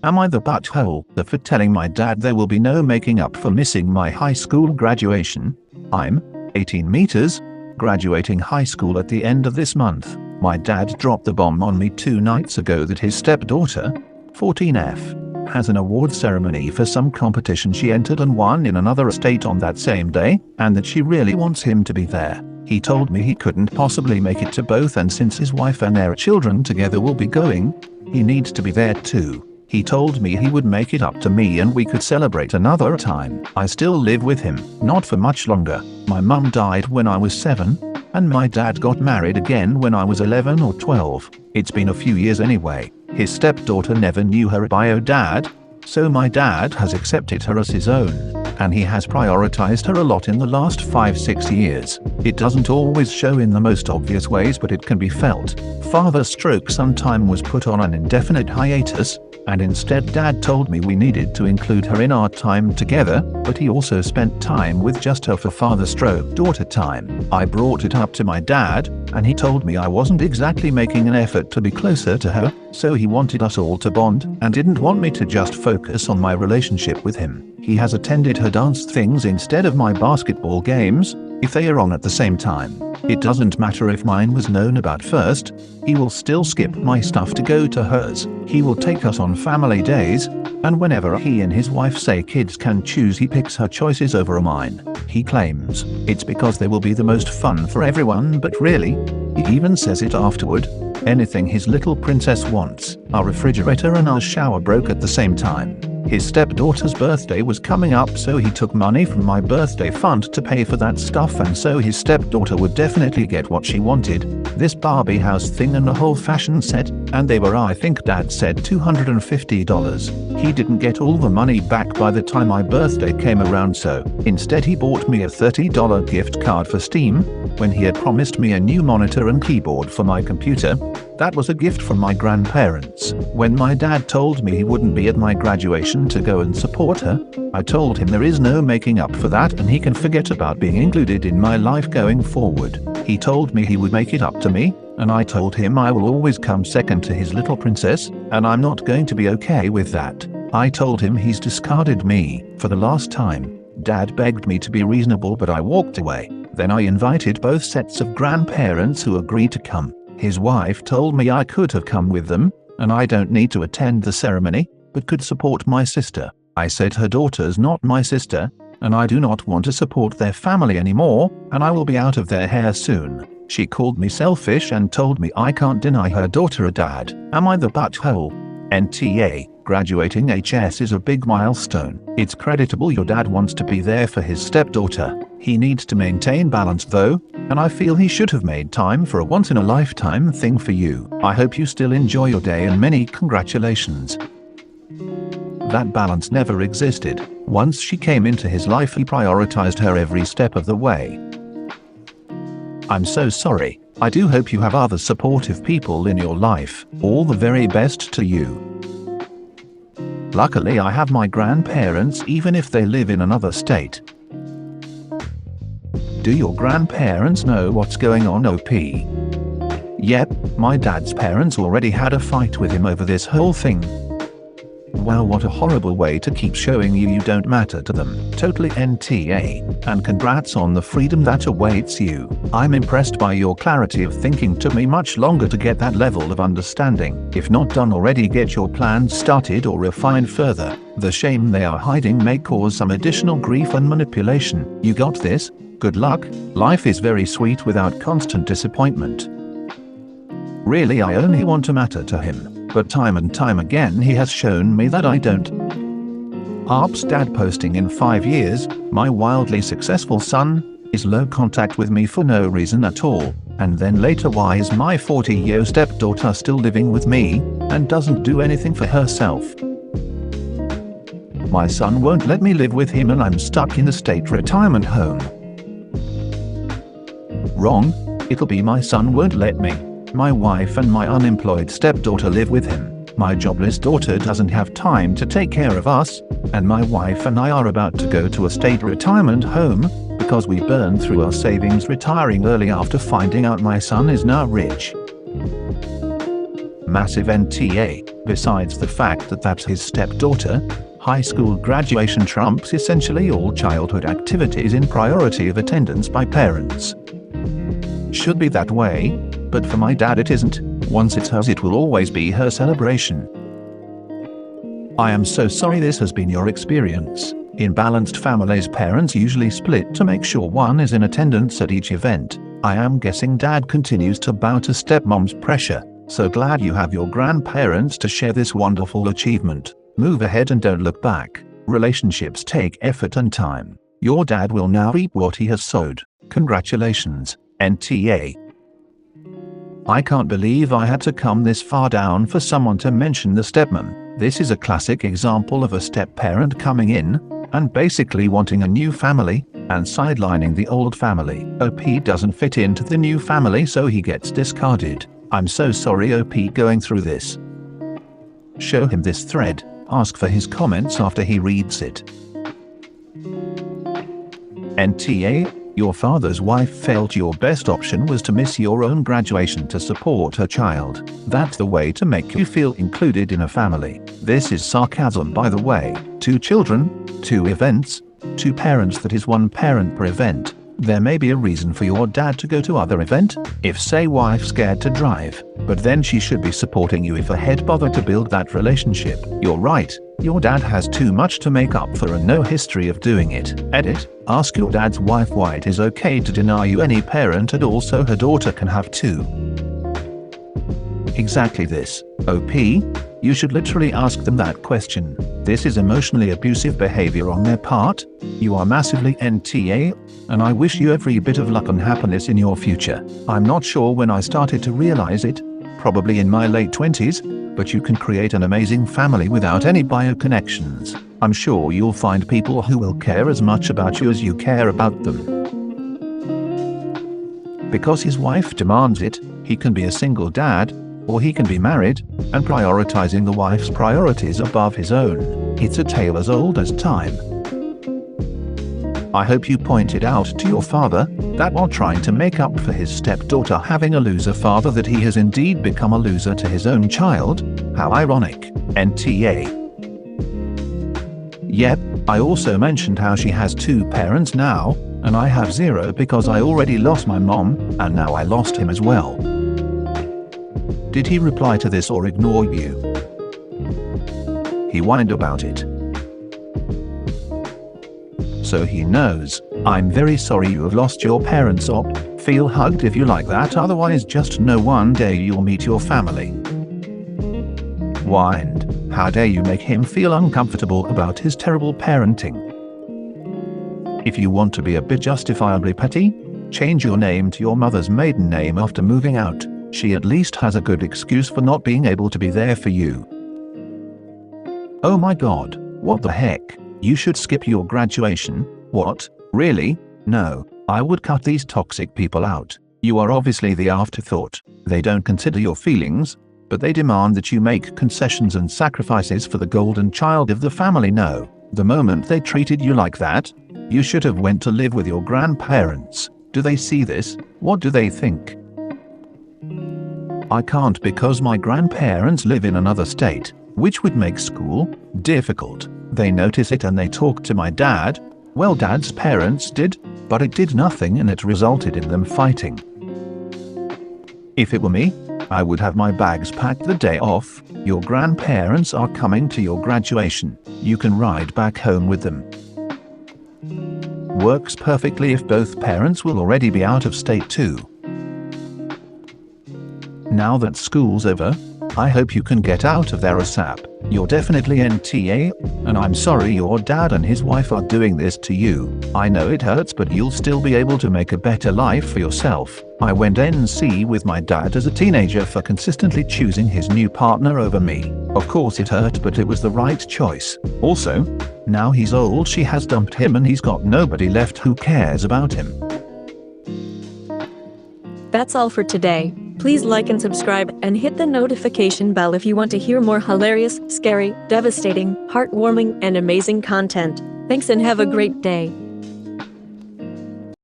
Am I the butthole for telling my dad there will be no making up for missing my high school graduation? I'm 18 meters, graduating high school at the end of this month. My dad dropped the bomb on me 2 nights ago that his stepdaughter, 14F, has an award ceremony for some competition she entered and won in another state on that same day, and that she really wants him to be there. He told me he couldn't possibly make it to both, and since his wife and their children together will be going, he needs to be there too. He told me he would make it up to me and we could celebrate another time. I still live with him, not for much longer. My mum died when I was 7, and my dad got married again when I was 11 or 12. It's been a few years anyway. His stepdaughter never knew her bio dad, so my dad has accepted her as his own, and he has prioritized her a lot in the last 5-6 years. It doesn't always show in the most obvious ways, but it can be felt. Father/son time was put on an indefinite hiatus, and instead Dad told me we needed to include her in our time together, but he also spent time with just her for father/daughter time. I brought it up to my dad, and he told me I wasn't exactly making an effort to be closer to her, so he wanted us all to bond and didn't want me to just focus on my relationship with him. He has attended her dance things instead of my basketball games, if they are on at the same time. It doesn't matter if mine was known about first, he will still skip my stuff to go to hers. He will take us on family days, and whenever he and his wife say kids can choose, he picks her choices over mine. He claims it's because they will be the most fun for everyone, but really, he even says it afterward, anything his little princess wants. Our refrigerator and our shower broke at the same time. His stepdaughter's birthday was coming up, so he took money from my birthday fund to pay for that stuff, and so his stepdaughter would definitely get what she wanted, this Barbie house thing and a whole fashion set, and they were, I think Dad said, $250. He didn't get all the money back by the time my birthday came around, so instead he bought me a $30 gift card for Steam, when he had promised me a new monitor and keyboard for my computer. That was a gift from my grandparents. When my dad told me he wouldn't be at my graduation to go and support her, I told him there is no making up for that and he can forget about being included in my life going forward. He told me he would make it up to me, and I told him I will always come second to his little princess, and I'm not going to be okay with that. I told him he's discarded me for the last time. Dad begged me to be reasonable, but I walked away. Then I invited both sets of grandparents who agreed to come. His wife told me I could have come with them, and I don't need to attend the ceremony, but could support my sister. I said her daughter's not my sister, and I do not want to support their family anymore, and I will be out of their hair soon. She called me selfish and told me I can't deny her daughter a dad. Am I the butthole? NTA, graduating HS is a big milestone. It's creditable your dad wants to be there for his stepdaughter. He needs to maintain balance though, and I feel he should have made time for a once-in-a-lifetime thing for you. I hope you still enjoy your day and many congratulations. That balance never existed. Once she came into his life, he prioritized her every step of the way. I'm so sorry. I do hope you have other supportive people in your life. All the very best to you. Luckily, I have my grandparents even if they live in another state. Do your grandparents know what's going on, OP? Yep, my dad's parents already had a fight with him over this whole thing. Wow, what a horrible way to keep showing you don't matter to them. Totally NTA, and congrats on the freedom that awaits you. I'm impressed by your clarity of thinking. Took me much longer to get that level of understanding. If not done already, get your plans started or refined further. The shame they are hiding may cause some additional grief and manipulation. You got this. Good luck. Life is very sweet without constant disappointment. Really, I only want to matter to him, but time and time again he has shown me that I don't. Harp's dad posting in 5 years, my wildly successful son is low contact with me for no reason at all, and then later why is my 40-year stepdaughter still living with me and doesn't do anything for herself? My son won't let me live with him and I'm stuck in the state retirement home. Wrong, it'll be my son won't let me. My wife and my unemployed stepdaughter live with him. My jobless daughter doesn't have time to take care of us, and my wife and I are about to go to a state retirement home because we burned through our savings retiring early after finding out my son is now rich. Massive NTA. Besides the fact that that's his stepdaughter, high school graduation trumps essentially all childhood activities in priority of attendance by parents. Should be that way, but for my dad it isn't. Once it's hers, it will always be her celebration. I am so sorry this has been your experience. In balanced families, parents usually split to make sure one is in attendance at each event. I am guessing dad continues to bow to stepmom's pressure. So glad you have your grandparents to share this wonderful achievement. Move ahead and don't look back. Relationships take effort and time. Your dad will now reap what he has sowed. Congratulations, NTA. I can't believe I had to come this far down for someone to mention the stepmom. This is a classic example of a step-parent coming in and basically wanting a new family and sidelining the old family. OP doesn't fit into the new family, so he gets discarded. I'm so sorry, OP, going through this. Show him this thread. Ask for his comments after he reads it. NTA, your father's wife felt your best option was to miss your own graduation to support her child. That's the way to make you feel included in a family. This is sarcasm, by the way. 2 children, 2 events, 2 parents, that is 1 parent per event. There may be a reason for your dad to go to other event, if say wife scared to drive, but then she should be supporting you if ahead bother to build that relationship. You're right, your dad has too much to make up for and no history of doing it. Edit, ask your dad's wife why it is okay to deny you any parent and also her daughter can have 2. Exactly this, OP, you should literally ask them that question. This is emotionally abusive behavior on their part. You are massively NTA, and I wish you every bit of luck and happiness in your future. I'm not sure when I started to realize it, probably in my late 20s, but you can create an amazing family without any bio connections. I'm sure you'll find people who will care as much about you as you care about them. Because his wife demands it, he can be a single dad, or he can be married, and prioritizing the wife's priorities above his own. It's a tale as old as time. I hope you pointed out to your father that while trying to make up for his stepdaughter having a loser father, that he has indeed become a loser to his own child. How ironic, NTA. Yep, I also mentioned how she has 2 parents now, and I have 0 because I already lost my mom, and now I lost him as well. Did he reply to this or ignore you? He whined about it. So he knows. I'm very sorry you have lost your parents, OP. Feel hugged if you like that, otherwise just know one day you'll meet your family. Whined. How dare you make him feel uncomfortable about his terrible parenting. If you want to be a bit justifiably petty, change your name to your mother's maiden name after moving out. She at least has a good excuse for not being able to be there for you. Oh my god, what the heck? You should skip your graduation. What? Really? No, I would cut these toxic people out. You are obviously the afterthought. They don't consider your feelings, but they demand that you make concessions and sacrifices for the golden child of the family. No, the moment they treated you like that, you should have went to live with your grandparents. Do they see this? What do they think? I can't because my grandparents live in another state, which would make school difficult. They notice it and they talk to my dad. Well, dad's parents did, but it did nothing and it resulted in them fighting. If it were me, I would have my bags packed the day off. Your grandparents are coming to your graduation. You can ride back home with them. Works perfectly if both parents will already be out of state too. Now that school's over, I hope you can get out of there ASAP. You're definitely NTA, and I'm sorry your dad and his wife are doing this to you. I know it hurts, but you'll still be able to make a better life for yourself. I went NC with my dad as a teenager for consistently choosing his new partner over me. Of course it hurt, but it was the right choice. Also, now he's old, she has dumped him and he's got nobody left who cares about him. That's all for today. Please like and subscribe and hit the notification bell if you want to hear more hilarious, scary, devastating, heartwarming, and amazing content. Thanks and have a great day.